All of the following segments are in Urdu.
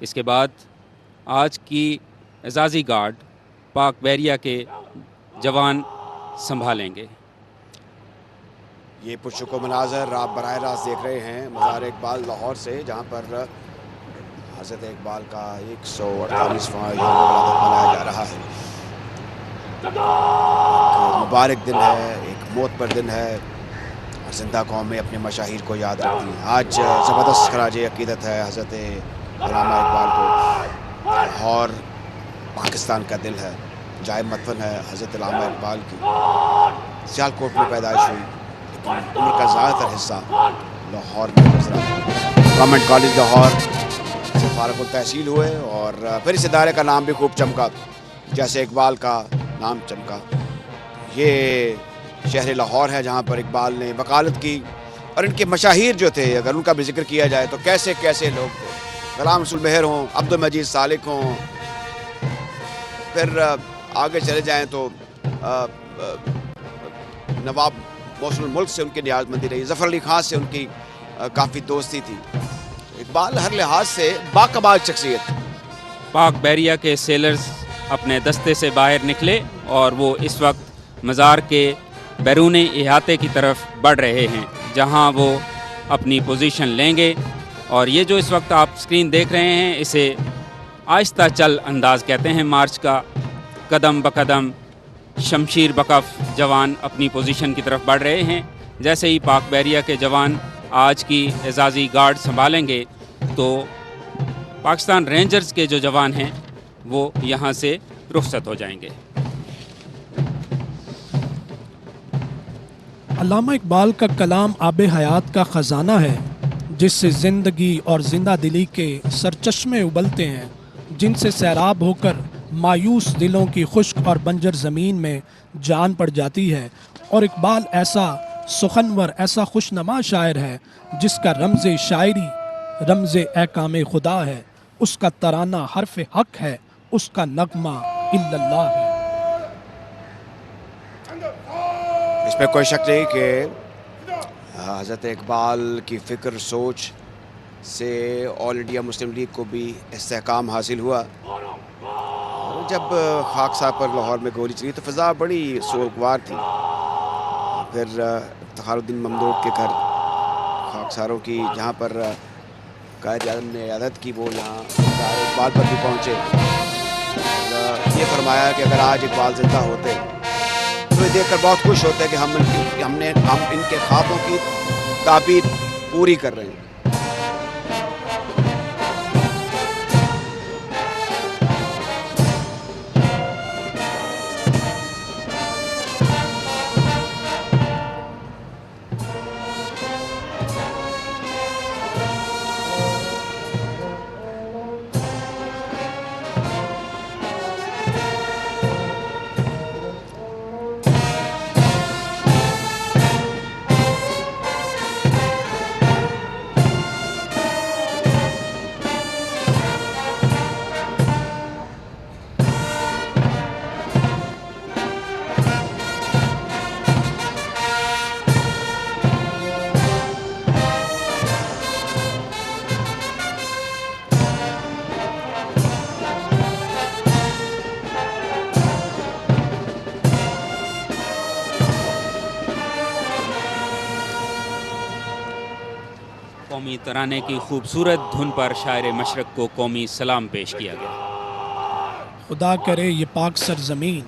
اس کے بعد آج کی اعزازی گارڈ پاک بحریہ کے جوان سنبھالیں گے۔ یہ پرسکون کو مناظر آپ براہ راست دیکھ رہے ہیں مزار اقبال لاہور سے، جہاں پر حضرت اقبال کا 148واں یوم ولادت منایا جا رہا ہے۔ ایک مبارک دن ہے، ایک موت پر دن ہے، اور زندہ قومیں اپنے مشاہیر کو یاد رکھتی ہیں۔ آج زبردست خراج عقیدت ہے حضرت علامہ اقبال کو۔ لاہور پاکستان کا دل ہے، جائے مدفن ہے حضرت علامہ اقبال کی۔ سیالکوٹ میں پیدائش ہوئی، لیکن ان کا زیادہ تر حصہ لاہور میں گزرا۔ گورنمنٹ کالج لاہور سے فارغ التحصیل ہوئے، اور پھر اس ادارے کا نام بھی خوب چمکا، جیسے اقبال کا نام چمکا۔ یہ شہر لاہور ہے جہاں پر اقبال نے وکالت کی، اور ان کے مشاہیر جو تھے اگر ان کا بھی ذکر کیا جائے تو کیسے کیسے لوگ تھے۔ غلام رسول مہر ہوں، عبدالمجید سالک ہوں، پھر آگے چلے جائیں تو نواب موصل الملک سے ان کی نیاز مندی رہی، ظفر علی خان سے ان کی کافی دوستی تھی۔ اقبال ہر لحاظ سے باکمال شخصیت۔ پاک بحریہ کے سیلرز اپنے دستے سے باہر نکلے اور وہ اس وقت مزار کے بیرونی احاطے کی طرف بڑھ رہے ہیں، جہاں وہ اپنی پوزیشن لیں گے۔ اور یہ جو اس وقت آپ سکرین دیکھ رہے ہیں، اسے آہستہ چل انداز کہتے ہیں مارچ کا۔ قدم بقدم شمشیر بکف جوان اپنی پوزیشن کی طرف بڑھ رہے ہیں۔ جیسے ہی پاک بحریہ کے جوان آج کی اعزازی گارڈ سنبھالیں گے تو پاکستان رینجرز کے جو جوان ہیں وہ یہاں سے رخصت ہو جائیں گے۔ علامہ اقبال کا کلام آب حیات کا خزانہ ہے، جس سے زندگی اور زندہ دلی کے سرچشمے ابلتے ہیں، جن سے سیراب ہو کر مایوس دلوں کی خشک اور بنجر زمین میں جان پڑ جاتی ہے۔ اور اقبال ایسا سخنور، ایسا خوشنما شاعر ہے جس کا رمز شاعری رمز احکام خدا ہے، اس کا ترانہ حرف حق ہے، اس کا نغمہ الا اللہ ہے۔ اس میں کوئی شک نہیں کہ حضرت اقبال کی فکر سوچ سے آل انڈیا مسلم لیگ کو بھی استحکام حاصل ہوا۔ جب خاکسار پر لاہور میں گولی چلی تو فضا بڑی سوگوار تھی۔ پھر افتخار الدین ممدوح کے گھر خاکساروں کی، جہاں پر قائد اعظم نے عیادت کی، وہ یہاں اقبال پر بھی پہنچے۔ یہ فرمایا کہ اگر آج اقبال زندہ ہوتے تو یہ دیکھ کر بہت خوش ہوتے کہ ہم ان کے خوابوں کی تعبیر پوری کر رہے ہیں۔ قومی ترانے کی خوبصورت دھن پر شاعر مشرق کو قومی سلام پیش کیا گیا۔ خدا کرے یہ پاک سرزمین،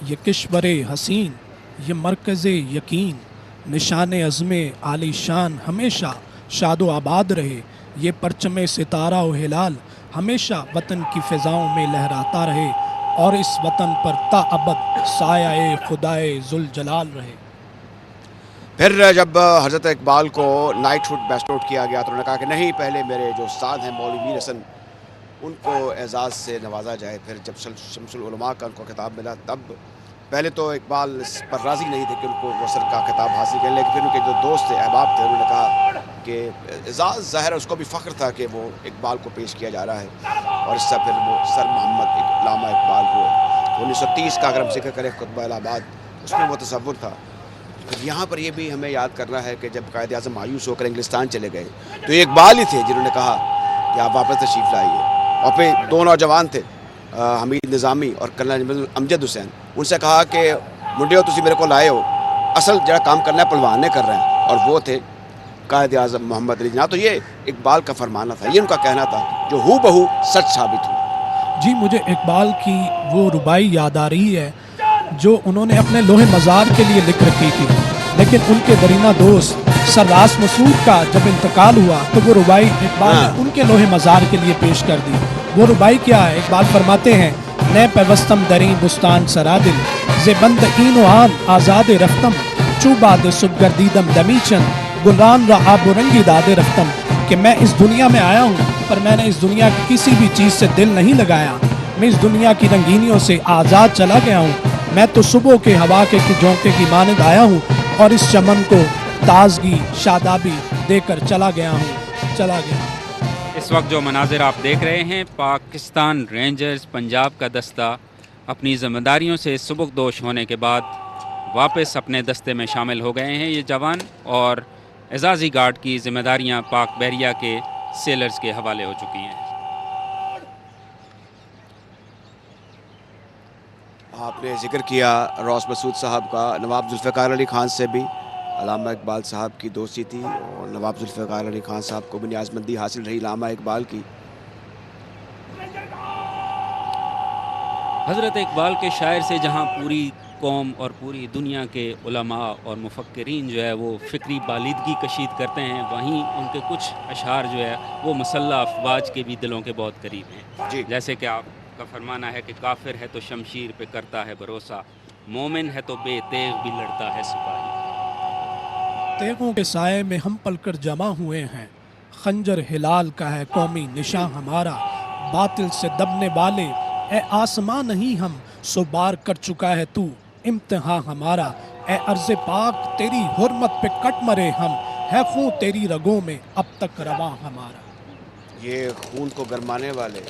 یہ کشور حسین، یہ مرکز یقین، نشان عزم عالی شان ہمیشہ شاد و آباد رہے۔ یہ پرچم ستارہ و ہلال ہمیشہ وطن کی فضاؤں میں لہراتا رہے، اور اس وطن پر تا ابد سایہ خدائے ذوالجلال رہے۔ پھر جب حضرت اقبال کو نائٹ ہوڈ بیسٹ آؤٹ کیا گیا تو انہوں نے کہا کہ نہیں، پہلے میرے جو استاد ہیں مولوی میر حسن، ان کو اعزاز سے نوازا جائے۔ پھر جب شمس العلماء کا ان کو خطاب ملا، تب پہلے تو اقبال اس پر راضی نہیں تھے کہ ان کو وصل کا خطاب حاصل کریں، لیکن پھر ان کے جو دوست تھے، احباب تھے، انہوں نے کہا کہ اعزاز ظاہر ہے، اس کو بھی فخر تھا کہ وہ اقبال کو پیش کیا جا رہا ہے، اور اس سے پھر وہ سر محمد علامہ اقبال ہوئے۔ 1930 کا اگر ہم ذکر کریں خطبہ الہ آباد، اس میں وہ تصور تھا۔ پھر یہاں پر یہ بھی ہمیں یاد کرنا ہے کہ جب قائد اعظم مایوس ہو کر انگلستان چلے گئے تو یہ اقبال ہی تھے جنہوں نے کہا کہ آپ واپس تشریف لائیے، اور پھر دو نوجوان تھے حمید نظامی اور کرنل امجد حسین. ان سے کہا کہ منڈیو تسی میرے کو لائے ہو, اصل جڑا کام کرنا ہے پلوان نے کر رہے ہیں, اور وہ تھے قائد اعظم محمد علی جناح. تو یہ اقبال کا فرمانا تھا, یہ ان کا کہنا تھا جو ہو بہو سچ ثابت ہوا. جی مجھے اقبال کی وہ ربائی یاد آ رہی ہے جو انہوں نے اپنے لوح مزار کے لیے لکھ رکھی تھی, لیکن ان کے درینہ دوست سرراس مسعود کا جب انتقال ہوا تو وہ ربائی اقبال نے ان کے لوح مزار کے لیے پیش کر دی. وہ ربائی کیا ہے؟ اقبال فرماتے ہیں نئے پیوستم دریں بستان سرادل ز بند این و آن آزاد رفتم چوباد صبح گردیدم دمیچن گلران را آب و رنگی دادے رفتم, کہ میں اس دنیا میں آیا ہوں پر میں نے اس دنیا کی کسی بھی چیز سے دل نہیں لگایا, میں اس دنیا کی رنگینیوں سے آزاد چلا گیا ہوں, میں تو صبح کے ہوا کے جھونکے کی مانند آیا ہوں اور اس چمن کو تازگی شادابی دے کر چلا گیا ہوں. اس وقت جو مناظر آپ دیکھ رہے ہیں, پاکستان رینجرز پنجاب کا دستہ اپنی ذمہ داریوں سے سبکدوش ہونے کے بعد واپس اپنے دستے میں شامل ہو گئے ہیں یہ جوان, اور اعزازی گارڈ کی ذمہ داریاں پاک بحریہ کے سیلرز کے حوالے ہو چکی ہیں. آپ نے ذکر کیا روس مسعود صاحب کا. نواب ذوالفقار علی خان سے بھی علامہ اقبال صاحب کی دوستی تھی, اور نواب ذوالفقار علی خان صاحب کو بھی نیازمندی حاصل رہی علامہ اقبال کی. حضرت اقبال کے شاعر سے جہاں پوری قوم اور پوری دنیا کے علماء اور مفکرین جو ہے وہ فکری بالیدگی کشید کرتے ہیں, وہیں ان کے کچھ اشعار جو ہے وہ مسلح افواج کے بھی دلوں کے بہت قریب ہیں. جی. جیسے کہ آپ کا فرمانا ہے کہ کافر ہے تو شمشیر پہ کرتا ہے بھروسہ, مومن ہے تو بے تیغ بھی لڑتا ہے سپاہی. تیغوں کے سائے میں ہم پل کر جمع ہوئے ہیں, خنجر ہلال کا ہے قومی نشاں ہمارا, باطل سے دبنے والے اے آسماں نہیں ہم, سو بار کر چکا ہے تو امتحان ہمارا, اے ارض پاک تیری حرمت پہ کٹ مرے ہم, ہے خون تیری رگوں میں اب تک رواں ہمارا. یہ خون کو گرمانے والے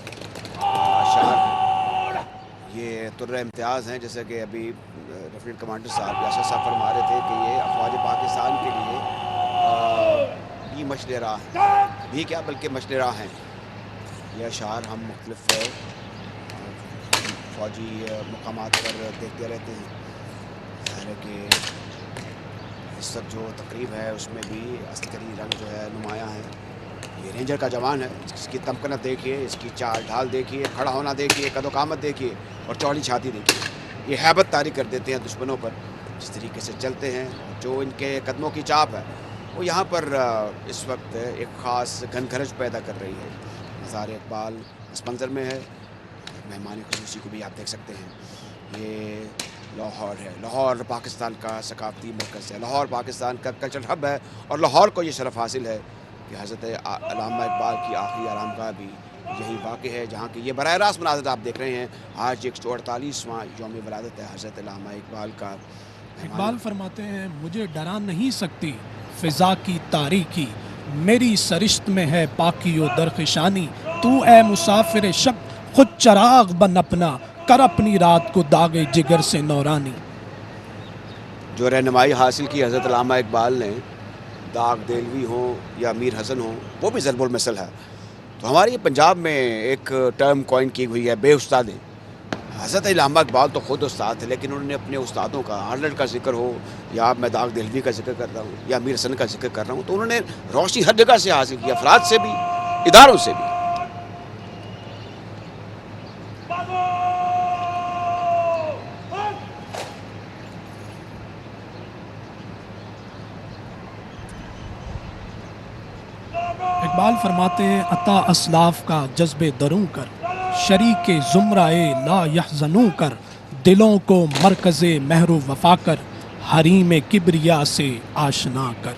اشعار یہ طرح امتیاز ہیں, جیسے کہ ابھی لیفٹیننٹ کمانڈر صاحب یاسر صاحب فرما رہے تھے کہ یہ افواج پاکستان کے لیے بھی مشعل راہ ہیں, بھی کیا بلکہ مشعل راہ ہیں. یہ اشعار ہم مختلف فوجی مقامات پر دیکھتے رہتے ہیں. ظاہر ہے کہ اس وقت جو تقریب ہے اس میں بھی عسکری رنگ جو ہے نمایاں ہے. یہ رینجر کا جوان ہے, اس کی تمکنت دیکھیے, اس کی چال ڈھال دیکھیے, کھڑا ہونا دیکھیے, قد و قامت دیکھیے, اور چوڑی چھاتی دیکھیے. یہ ہیبت طاری کر دیتے ہیں دشمنوں پر جس طریقے سے چلتے ہیں. جو ان کے قدموں کی چاپ ہے وہ یہاں پر اس وقت ایک خاص گھنگھرج پیدا کر رہی ہے. مزار اقبال اس منظر میں ہے, مہمان خصوصی کو بھی آپ دیکھ سکتے ہیں. یہ لاہور ہے, لاہور پاکستان کا ثقافتی مرکز ہے, لاہور پاکستان کا کلچر ہب ہے, اور لاہور کو یہ شرف حاصل ہے کہ حضرت علامہ اقبال کی آخری آرامگاہ بھی یہی واقع ہے, جہاں کہ یہ براہ راست مناظر آپ دیکھ رہے ہیں. آج 148واں یوم ولادت ہے حضرت علامہ اقبال کا. اقبال فرماتے ہیں مجھے ڈرا نہیں سکتی فضا کی تاریکی, میری سرشت میں ہے پاکی و درخشانی, تو اے مسافر شب خود چراغ بن اپنا, کر اپنی رات کو داغ جگر سے نورانی. جو رہنمائی حاصل کی حضرت علامہ اقبال نے, داغ دہلوی ہوں یا میر حسن ہوں, وہ بھی ضرب المثل ہے. تو ہماری پنجاب میں ایک ٹرم کوائن کی ہوئی ہے بے استادیں. حضرت علامہ اقبال تو خود استاد تھے, لیکن انہوں نے اپنے استادوں کا, آرلنڈ کا ذکر ہو یا میں داغ دہلوی کا ذکر کر رہا ہوں یا میر حسن کا ذکر کر رہا ہوں, تو انہوں نے روشنی ہر جگہ سے حاصل کی, افراد سے بھی, اداروں سے بھی. اقبال فرماتے ہیں عطا اسلاف کا جذب دروں کر, شریک زمرائے لا یحزنوں کر, دلوں کو مرکز مہر و وفا کر, حریم کبریا سے آشنا کر.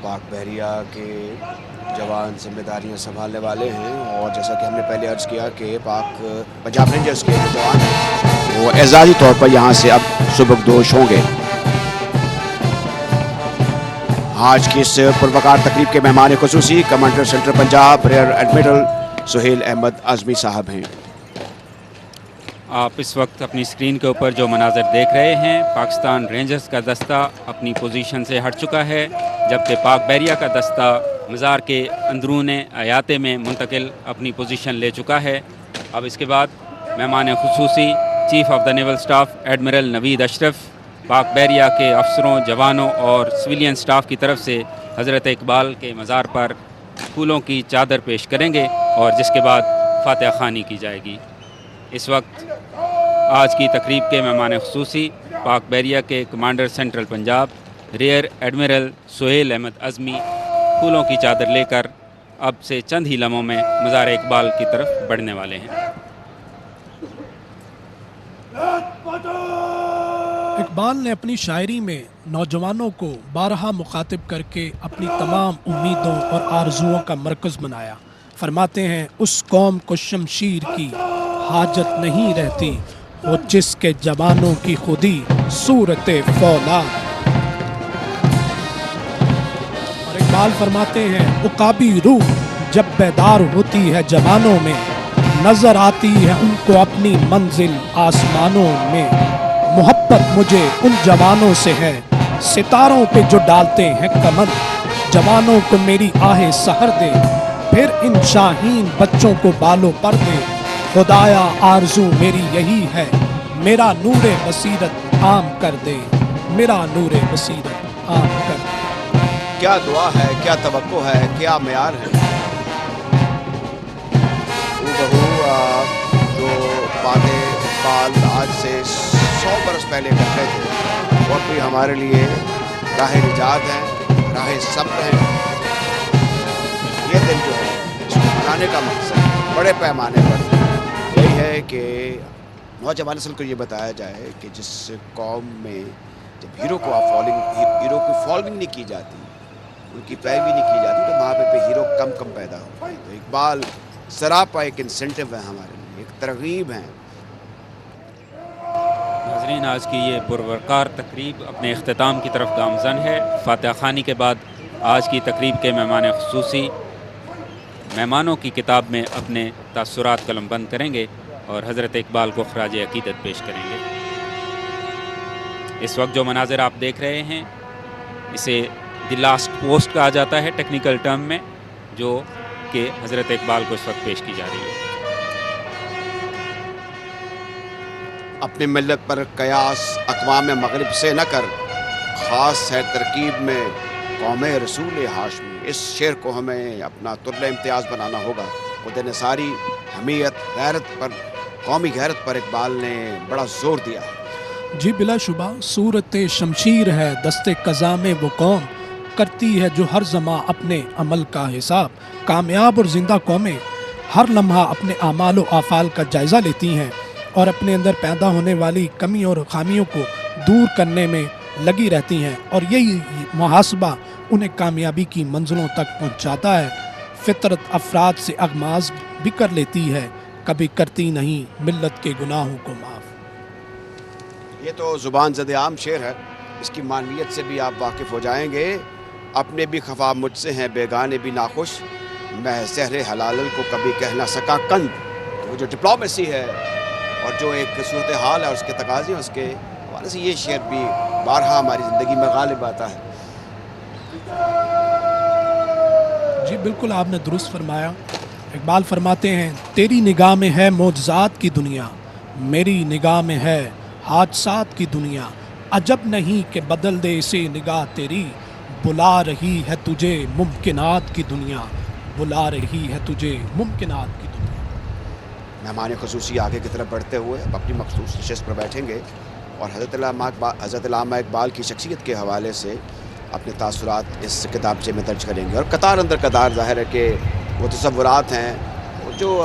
پاک بحریہ کے جوان ذمہ داریاں سنبھالنے والے ہیں, اور جیسا کہ ہم نے پہلے عرض کیا کہ پاک پنجاب رینجرز کے جوان ہیں وہ اعزازی طور پر یہاں سے اب سبکدوش ہوں گے. آج کی اس پروقار تقریب کے مہمان خصوصی commander central Punjab rear admiral Sohail Ahmed Azmi صاحب ہیں. آپ اس وقت اپنی اسکرین کے اوپر جو مناظر دیکھ رہے ہیں، پاکستان رینجرز کا دستہ اپنی پوزیشن سے ہٹ چکا ہے، جبکہ پاک بحریہ کا دستہ مزار کے اندرون احاطے میں منتقل اپنی پوزیشن لے چکا ہے۔ اب اس کے بعد مہمان خصوصی chief of the naval staff admiral Naveed Ashraf پاک بحریہ کے افسروں، جوانوں اور سویلین سٹاف کی طرف سے حضرت اقبال کے مزار پر پھولوں کی چادر پیش کریں گے، اور جس کے بعد فاتحہ خوانی کی جائے گی۔ اس وقت آج کی تقریب کے مہمان خصوصی پاک بحریہ کے commander central Punjab rear admiral Sohail Ahmed Azmi پھولوں کی چادر لے کر اب سے چند ہی لمحوں میں مزار اقبال کی طرف بڑھنے والے ہیں۔ اقبال نے اپنی شاعری میں نوجوانوں کو بارہا مخاطب کر کے اپنی تمام امیدوں اور آرزوؤں کا مرکز بنایا۔ فرماتے ہیں اس قوم کو شمشیر کی حاجت نہیں رہتی، وہ جس کے جوانوں کی خودی صورت فولاد۔ اور اقبال فرماتے ہیں عقابی روح جب بیدار ہوتی ہے جوانوں میں، نظر آتی ہے ان کو اپنی منزل آسمانوں میں۔ محبت مجھے ان جوانوں سے ہے ستاروں پہ جو ڈالتے ہیں کمن، جوانوں کو میری آہ سحر دے، پھر ان شاہین بچوں کو بالوں پر دے۔ خدایا آرزو میری یہی ہے، میرا نور بصیرت عام کر دے، میرا نور بصیرت عام کر دے۔ کیا دعا ہے، کیا توقع ہے، کیا معیار ہے۔ جو باتیں اقبال آج سے 100 برس پہلے کرتے تھے وہ بھی ہمارے لیے راہ نجات ہیں، راہ صبر ہیں۔ یہ دن جو ہے اس کو منانے کا مقصد بڑے پیمانے پر یہی ہے کہ نوجوان نسل کو یہ بتایا جائے کہ جس قوم میں جب ہیرو کی فالوئنگ نہیں کی جاتی، ان کی پیروی نہیں کی جاتی، تو وہاں پہ ہیرو کم پیدا ہوتے ہیں۔ تو اقبال سراپا ایک انسینٹیو ہے ہمارے لیے، ایک ترغیب ہے۔ ناظرین، آج کی یہ پروقار تقریب اپنے اختتام کی طرف گامزن ہے۔ فاتحہ خوانی کے بعد آج کی تقریب کے مہمان خصوصی مہمانوں کی کتاب میں اپنے تاثرات قلم بند کریں گے اور حضرت اقبال کو خراج عقیدت پیش کریں گے۔ اس وقت جو مناظر آپ دیکھ رہے ہیں اسے دی لاسٹ پوسٹ کہا جاتا ہے ٹیکنیکل ٹرم میں، جو کہ حضرت اقبال کو اس وقت پیش کی جا رہی ہے۔ اپنی ملت پر قیاس اقوام مغرب سے نہ کر، خاص ہے ترکیب میں قوم رسول ہاشمی۔ اس شعر کو ہمیں اپنا طرل امتیاز بنانا ہوگا۔ خود نثاری حمیت، غیرت پر، قومی غیرت پر اقبال نے بڑا زور دیا ہے۔ جی بلا شبہ صورت شمشیر ہے دست قضا میں وہ قوم، کرتی ہے جو ہر زمان اپنے عمل کا حساب۔ کامیاب اور زندہ قومیں ہر لمحہ اپنے اعمال و افعال کا جائزہ لیتی ہیں اور اپنے اندر پیدا ہونے والی کمی اور خامیوں کو دور کرنے میں لگی رہتی ہیں، اور یہی محاسبہ انہیں کامیابی کی منزلوں تک پہنچاتا ہے۔ فطرت افراد سے اغماز بھی کر لیتی ہے، کبھی کرتی نہیں ملت کے گناہوں کو معاف۔ یہ تو زبان زد عام شعر ہے، اس کی معنویت سے بھی آپ واقف ہو جائیں گے۔ اپنے بھی خفا مجھ سے ہیں بیگانے بھی ناخوش، میں سحر حلال کو کبھی کہہ نہ سکا کند۔ وہ جو ڈپلومیسی ہے اور جو ایک صورتحال ہے اس کے تقاضے، اس کے حوالے سے یہ شعر بھی بارہا ہماری زندگی میں غالب آتا ہے۔ جی بالکل آپ نے درست فرمایا۔ اقبال فرماتے ہیں تیری نگاہ میں ہے معجزات کی دنیا، میری نگاہ میں ہے حادثات کی دنیا۔ عجب نہیں کہ بدل دے اسے نگاہ تیری، بلا رہی ہے تجھے ممکنات کی دنیا، بلا رہی ہے تجھے ممکنات کی دنیا۔ مہمان خصوصی آگے کی طرف بڑھتے ہوئے اپنی مخصوص نشست پر بیٹھیں گے اور حضرت علامہ اقبال کی شخصیت کے حوالے سے اپنے تاثرات اس کتابچے میں درج کریں گے، اور قطار اندر قطار ظاہر ہے کہ وہ تصورات ہیں جو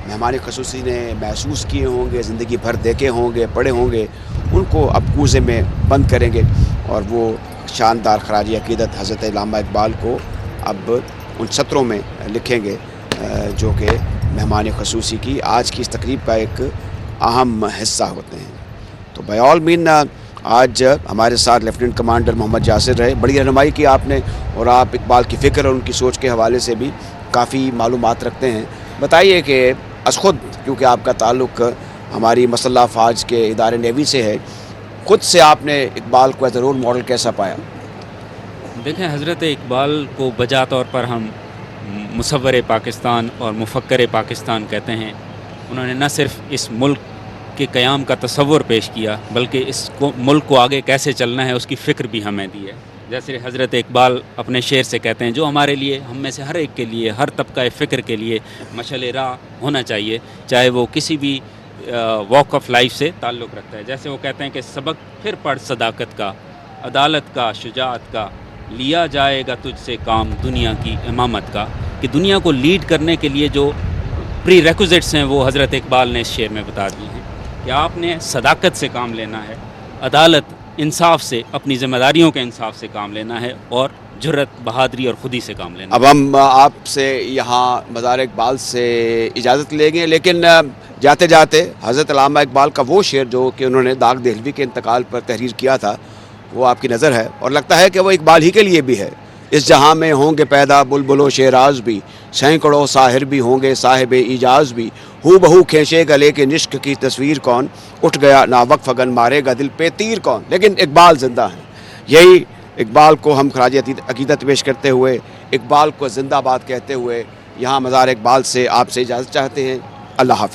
مہمان خصوصی نے محسوس کیے ہوں گے، زندگی بھر دیکھے ہوں گے، پڑھے ہوں گے، ان کو اب کوزے میں بند کریں گے اور وہ شاندار خراج عقیدت حضرت علامہ اقبال کو اب ان سطروں میں لکھیں گے جو کہ مہمان خصوصی کی آج کی اس تقریب کا ایک اہم حصہ ہوتے ہیں۔ تو بائی آل مین آج ہمارے ساتھ لیفٹیننٹ کمانڈر محمد یاسر رہے، بڑی رہنمائی کی آپ نے، اور آپ اقبال کی فکر اور ان کی سوچ کے حوالے سے بھی کافی معلومات رکھتے ہیں۔ بتائیے کہ از خود، کیونکہ آپ کا تعلق ہماری مسلح افواج کے ادارے نیوی سے ہے. خود سے آپ نے اقبال کو ایز اے رول ماڈل کیسا پایا؟ دیکھیں، حضرت اقبال کو بجا طور پر ہم مصور پاکستان اور مفکر پاکستان کہتے ہیں. انہوں نے نہ صرف اس ملک کے قیام کا تصور پیش کیا بلکہ اس کو ملک کو آگے کیسے چلنا ہے اس کی فکر بھی ہمیں دی ہے. جیسے حضرت اقبال اپنے شعر سے کہتے ہیں، جو ہمارے لیے، ہم میں سے ہر ایک کے لیے، ہر طبقہ فکر کے لیے مشعل راہ ہونا چاہیے، چاہے وہ کسی بھی واک آف لائف سے تعلق رکھتا ہے. جیسے وہ کہتے ہیں کہ سبق پھر پڑھ صداقت کا، عدالت کا، شجاعت کا، لیا جائے گا تجھ سے کام دنیا کی امامت کا. کہ دنیا کو لیڈ کرنے کے لیے جو پری ریکوزٹس ہیں وہ حضرت اقبال نے اس شعر میں بتا دی ہیں کہ آپ نے صداقت سے کام لینا ہے، عدالت، انصاف سے، اپنی ذمہ داریوں کے انصاف سے کام لینا ہے، اور جرت، بہادری اور خودی سے کام لینا ہے. اب ہم آپ سے یہاں مزار اقبال سے اجازت لیں گے، لیکن جاتے جاتے حضرت علامہ اقبال کا وہ شعر جو کہ انہوں نے داغ دہلوی کے انتقال پر تحریر کیا تھا، وہ آپ کی نظر ہے اور لگتا ہے کہ وہ اقبال ہی کے لیے بھی ہے. اس جہاں میں ہوں گے پیدا بلبل و شیراز بھی، سینکڑوں ساحر بھی ہوں گے صاحب ایجاز بھی. ہو بہو کھینچے گا لیکن عشق کی تصویر کون، اٹھ گیا نا وقف اگن مارے گا دل پہ تیر کون. لیکن اقبال زندہ ہیں. یہی اقبال کو ہم خراج عقیدت پیش کرتے ہوئے، اقبال کو زندہ باد کہتے ہوئے یہاں مزار اقبال سے آپ سے اجازت چاہتے ہیں. اللہ حافظ.